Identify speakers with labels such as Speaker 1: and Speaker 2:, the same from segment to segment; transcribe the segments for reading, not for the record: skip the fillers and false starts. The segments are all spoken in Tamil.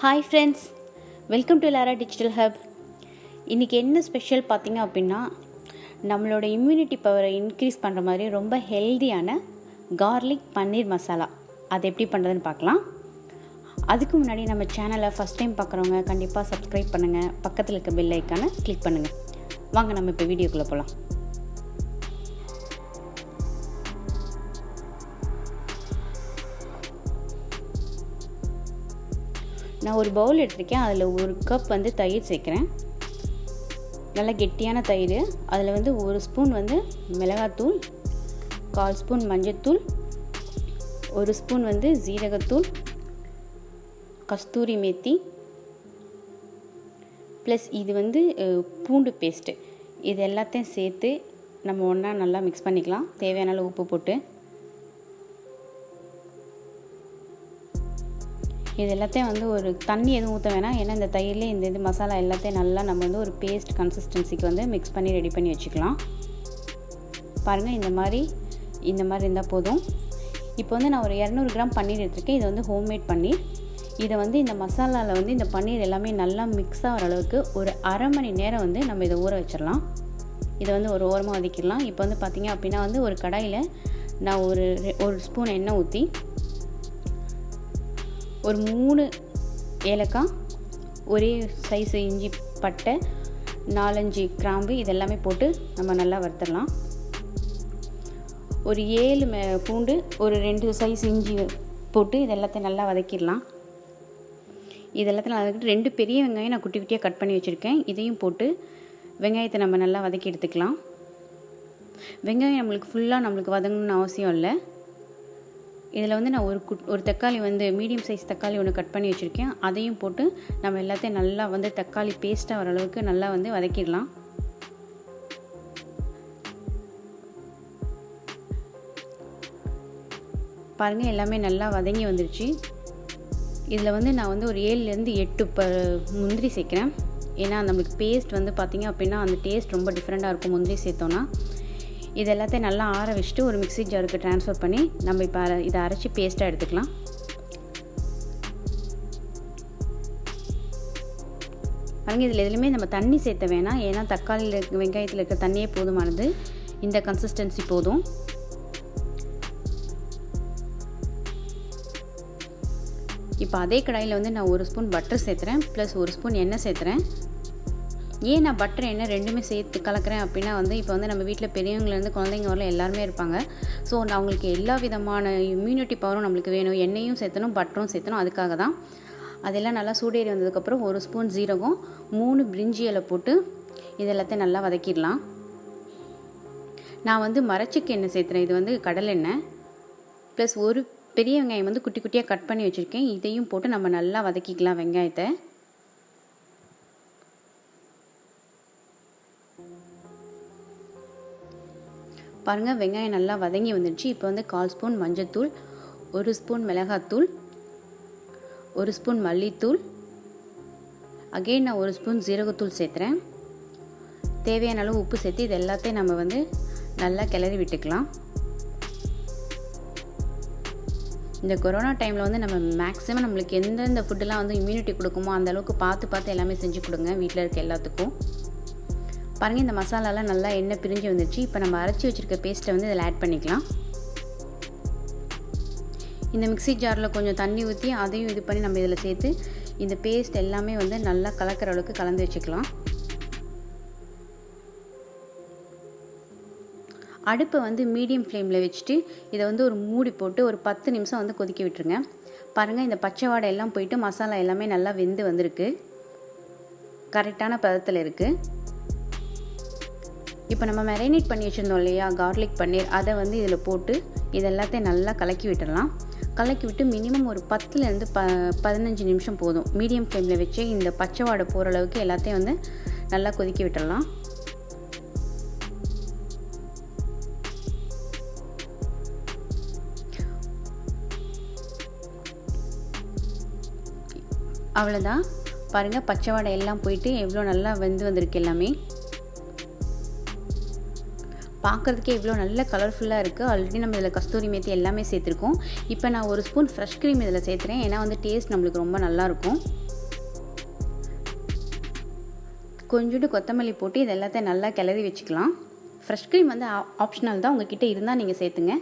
Speaker 1: Hi friends, welcome to Lara digital hub. இன்றைக்கி என்ன ஸ்பெஷல் பார்த்திங்க அப்படின்னா, நம்மளோட இம்யூனிட்டி பவரை இன்க்ரீஸ் பண்ணுற மாதிரி ரொம்ப ஹெல்தியான கார்லிக் பன்னீர் மசாலா. அது எப்படி பண்ணுறதுன்னு பார்க்கலாம். அதுக்கு முன்னாடி நம்ம சேனலை ஃபஸ்ட் டைம் பார்க்குறவங்க கண்டிப்பாக சப்ஸ்கிரைப் பண்ணுங்கள், பக்கத்தில் இருக்க பெல் ஐக்கானை கிளிக் பண்ணுங்கள். வாங்க நம்ம இப்போ வீடியோக்குள்ளே போகலாம். நான் ஒரு பவுல் எடுத்திருக்கேன். அதில் ஒரு கப் தயிர் சேர்க்குறேன். நல்லா கெட்டியான தயிர். அதில் ஒரு ஸ்பூன் மிளகாத்தூள், 1/4 ஸ்பூன் மஞ்சத்தூள், 1 ஸ்பூன் ஜீரகத்தூள், கஸ்தூரி மேத்தி, ப்ளஸ் இது பூண்டு பேஸ்ட்டு. இது எல்லாத்தையும் சேர்த்து நம்ம ஒன்றா நல்லா மிக்ஸ் பண்ணிக்கலாம். தேவையான அளவு உப்பு போட்டு இது எல்லாத்தையும் ஒரு தண்ணி எதுவும் ஊற்ற வேணாம். ஏன்னா இந்த தயிர்லேயே இந்த மசாலா எல்லாத்தையும் நல்லா நம்ம ஒரு பேஸ்ட் கன்சிஸ்டன்சிக்கு மிக்ஸ் பண்ணி ரெடி பண்ணி வச்சுக்கலாம். பாருங்கள், இந்த மாதிரி இருந்தால் போதும். இப்போ நான் ஒரு 200 கிராம் பன்னீர் எடுத்துருக்கேன். இது ஹோம்மேட் பன்னீர். இதை இந்த மசாலாவில் இந்த பன்னீர் எல்லாமே நல்லா மிக்ஸ் ஆகிற அளவுக்கு ஒரு அரை மணி நேரம் நம்ம இதை ஊற வச்சிடலாம். இதை ஒரு ஓரமாக ஒதுக்கிடலாம். இப்போ பார்த்திங்க அப்படின்னா ஒரு கடாயில் நான் ஒரு ஸ்பூன் எண்ணெய் ஊற்றி ஒரு 3 ஏலக்காய், ஒரே சைஸ் இஞ்சி பட்டை, 4-5 கிராம்பு இதெல்லாமே போட்டு நம்ம நல்லா வறுத்துடலாம். ஒரு 7 பூண்டு, ஒரு 2 சைஸ் இஞ்சி போட்டு இதெல்லாத்தையும் நல்லா வதக்கிடலாம். இதெல்லாத்தையும் நல்லா வதக்கிட்டு 2 பெரிய வெங்காயம் நான் குட்டி குட்டியாக கட் பண்ணி வச்சுருக்கேன். இதையும் போட்டு வெங்காயத்தை நம்ம நல்லா வதக்கி எடுத்துக்கலாம். வெங்காயம் நம்மளுக்கு வதங்கணும்னு அவசியம் இல்லை. இதில் நான் ஒரு தக்காளி மீடியம் சைஸ் தக்காளி ஒன்று கட் பண்ணி வச்சுருக்கேன். அதையும் போட்டு நம்ம எல்லாத்தையும் நல்லா தக்காளி பேஸ்ட்டாக வர அளவுக்கு நல்லா வதக்கிடலாம். பாருங்கள், எல்லாமே நல்லா வதங்கி வந்துருச்சு. இதில் நான் ஒரு 7லேருந்து 8 முந்திரி சேர்க்குறேன். ஏன்னா நம்மளுக்கு பேஸ்ட் பார்த்திங்க அப்படின்னா அந்த டேஸ்ட் ரொம்ப டிஃப்ரெண்ட்டாக இருக்கும் முந்திரி சேர்த்தோன்னா. இது எல்லாத்தையும் நல்லா ஆற வச்சுட்டு ஒரு மிக்ஸி ஜாருக்கு ட்ரான்ஸ்ஃபர் பண்ணி நம்ம இப்போ இதை அரைச்சி பேஸ்ட்டாக எடுத்துக்கலாம். பாருங்கள், இதில் எதுலையுமே நம்ம தண்ணி சேர்த்த வேணாம். ஏன்னா தக்காளியில் வெங்காயத்தில் இருக்க தண்ணியே போதுமானது. இந்த கன்சிஸ்டன்சி போதும். இப்போ அதே கடாயில் நான் 1 ஸ்பூன் பட்டர் சேர்த்துறேன், ப்ளஸ் 1 ஸ்பூன் எண்ணெய் சேர்த்துறேன். ஏன் நான் பட்டர் எண்ணெய் 2மே சேர்த்து கலக்கிறேன் அப்படின்னா இப்போ நம்ம வீட்டில் பெரியவங்கலேருந்து குழந்தைங்க வரல எல்லாருமே இருப்பாங்க. ஸோ அவங்களுக்கு எல்லா விதமான இம்யூனிட்டி பவரும் நம்மளுக்கு வேணும். எண்ணெயும் சேர்த்தணும், பட்டரும் சேர்த்தணும். அதுக்காக தான். அதெல்லாம் நல்லா சூடேறி வந்ததுக்கப்புறம் 1 ஸ்பூன் ஜீரகம், 3 பிரிஞ்சி இலை போட்டு இதெல்லாத்தையும் நல்லா வதக்கிடலாம். நான் மரச்சிக்கு எண்ணெய் சேர்த்துறேன். இது கடலெண்ணெய். ப்ளஸ் ஒரு பெரிய வெங்காயம் குட்டி குட்டியாக கட் பண்ணி வச்சுருக்கேன். இதையும் போட்டு நம்ம நல்லா வதக்கிக்கலாம் வெங்காயத்தை. பாருங்கள், வெங்காயம் நல்லா வதங்கி வந்துடுச்சு. இப்போ 1/4 ஸ்பூன் மஞ்சத்தூள், 1 ஸ்பூன் மிளகாத்தூள், 1 ஸ்பூன் மல்லித்தூள், அகெயின் நான் 1 ஸ்பூன் ஜீரகத்தூள் சேர்த்துறேன். தேவையான அளவு உப்பு சேர்த்து இது எல்லாத்தையும் நம்ம நல்லா கிளறி விட்டுக்கலாம். இந்த கொரோனா டைமில் நம்ம மேக்ஸிமம் நம்மளுக்கு எந்தெந்த ஃபுட்டெல்லாம் இம்யூனிட்டி கொடுக்குமோ அந்த அளவுக்கு பார்த்து எல்லாமே செஞ்சு கொடுங்க வீட்டில் இருக்க எல்லாத்துக்கும். பாருங்கள், இந்த மசாலாலாம் நல்லா எண்ணெய் பிரிஞ்சு வந்துடுச்சு. இப்போ நம்ம அரைச்சி வச்சுருக்க பேஸ்ட்டை இதில் ஆட் பண்ணிக்கலாம். இந்த மிக்ஸி ஜாரில் கொஞ்சம் தண்ணி ஊற்றி அதையும் இது பண்ணி நம்ம இதில் சேர்த்து இந்த பேஸ்ட் எல்லாமே நல்லா கலக்கிற அளவுக்கு கலந்து வச்சுக்கலாம். அடுப்பை மீடியம் ஃப்ளேமில் வச்சுட்டு இதை ஒரு மூடி போட்டு ஒரு 10 நிமிஷம் கொதிக்க விட்டுருங்க. பாருங்கள், இந்த பச்சை வாடை எல்லாம் போயிட்டு மசாலா எல்லாமே நல்லா வெந்து வந்திருக்கு. கரெக்டான பதத்தில் இருக்குது. இப்போ நம்ம மேரினேட் பண்ணி வச்சுருந்தோம் இல்லையா கார்லிக் பன்னீர், அதை இதில் போட்டு இது எல்லாத்தையும் நல்லா கலக்கி விட்டுடலாம். கலக்கி விட்டு மினிமம் ஒரு 10லேருந்து 15 நிமிஷம் போதும். மீடியம் ஃப்ளேமில் வச்சு இந்த பச்சை வாடை போகிற அளவுக்கு எல்லாத்தையும் நல்லா கொதிக்க விட்டுடலாம். அவ்வளோதான். பாருங்கள், பச்சை வாடை எல்லாம் போயிட்டு எவ்வளோ நல்லா வெந்து வந்திருக்கு. எல்லாமே பார்க்குறதுக்கே இவ்வளோ நல்ல கலர்ஃபுல்லாக இருக்குது. ஆல்ரெடி நம்ம இதில் கஸ்தூரி மேத்தி எல்லாமே சேர்த்துருக்கோம். இப்போ நான் 1 ஸ்பூன் ஃப்ரெஷ் க்ரீம் இதில் சேர்த்துறேன். ஏன்னா டேஸ்ட் நம்மளுக்கு ரொம்ப நல்லாயிருக்கும். கொஞ்சோண்டு கொத்தமல்லி போட்டு இது எல்லாத்தையும் நல்லா கிளறி வச்சுக்கலாம். ஃப்ரெஷ் க்ரீம் வந்து ஆப்ஷனல் தான், உங்ககிட்ட இருந்தால் நீங்கள் சேர்த்துங்க.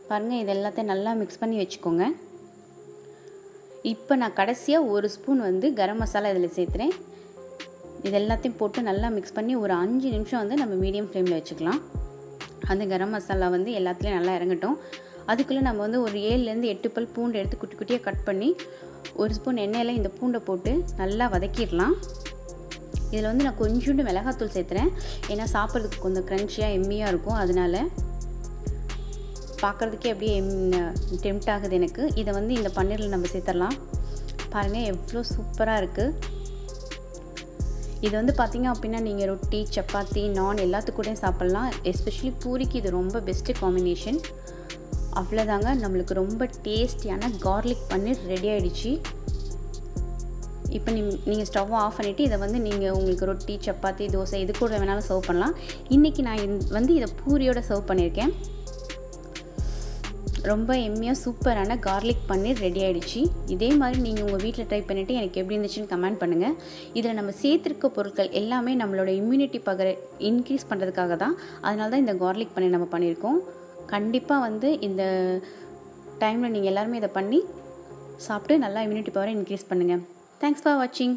Speaker 1: பாருங்கள், இது எல்லாத்தையும் நல்லா மிக்ஸ் பண்ணி வச்சுக்கோங்க. இப்போ நான் கடைசியாக 1 ஸ்பூன் வந்து கரம் மசாலா இதில் சேர்த்துறேன். இது எல்லாத்தையும் போட்டு நல்லா மிக்ஸ் பண்ணி ஒரு 5 நிமிஷம் வந்து நம்ம மீடியம் ஃப்ளேமில் வச்சுக்கலாம். அந்த கரம் மசாலா வந்து எல்லாத்துலேயும் நல்லா இறங்கட்டும். அதுக்குள்ளே நம்ம வந்து ஒரு 7லேருந்து 8 பல் பூண்டு எடுத்து குட்டி குட்டியாக கட் பண்ணி 1 ஸ்பூன் எண்ணெயில் இந்த பூண்டை போட்டு நல்லா வதக்கிடலாம். இதில் வந்து நான் கொஞ்சோண்டு மிளகாத்தூள் சேர்த்துறேன். ஏன்னா சாப்பிட்றதுக்கு கொஞ்சம் க்ரன்ச்சியாக எம்மியாக இருக்கும். அதனால பார்க்குறதுக்கே அப்படியே டெம்ட் ஆகுது எனக்கு. இதை வந்து இந்த பன்னீரில் நம்ம சேர்த்துடலாம். பாருங்கள் எவ்வளோ சூப்பராக இருக்குது. இது வந்து பார்த்திங்க அப்படின்னா நீங்கள் ரொட்டி, சப்பாத்தி, நான் எல்லாத்துக்கூடையும் சாப்பிட்லாம். எஸ்பெஷலி பூரிக்கு இது ரொம்ப பெஸ்ட்டு காம்பினேஷன். அவ்வளோதாங்க, நம்மளுக்கு ரொம்ப டேஸ்டியான கார்லிக் பன்னீர் ரெடி ஆகிடுச்சு. இப்போ நீங்கள் ஸ்டவ் ஆஃப் பண்ணிவிட்டு இதை வந்து நீங்கள் உங்களுக்கு ரொட்டி, சப்பாத்தி, தோசை இது கூட வேணாலும் சர்வ் பண்ணலாம். இன்றைக்கி நான் வந்து இதை பூரியோடு சர்வ் பண்ணியிருக்கேன். ரொம்ப எம்மியாக சூப்பரான கார்லிக் பன்னீர் ரெடி ஆகிடுச்சு. இதே மாதிரி நீங்கள் உங்கள் வீட்டில் ட்ரை பண்ணிவிட்டு எனக்கு எப்படி இருந்துச்சுன்னு கமெண்ட் பண்ணுங்கள். இதில் நம்ம சேர்த்துருக்க பொருட்கள் எல்லாமே நம்மளோட இம்யூனிட்டி பவரை இன்க்ரீஸ் பண்ணுறதுக்காக தான். அதனால தான் இந்த கார்லிக் பன்னீர் நம்ம பண்ணியிருக்கோம். கண்டிப்பாக வந்து இந்த டைமில் நீங்கள் எல்லாருமே இதை பண்ணி சாப்பிட்டு நல்லா இம்யூனிட்டி பவரை இன்க்ரீஸ் பண்ணுங்கள். தேங்க்ஸ் ஃபார் வாட்சிங்.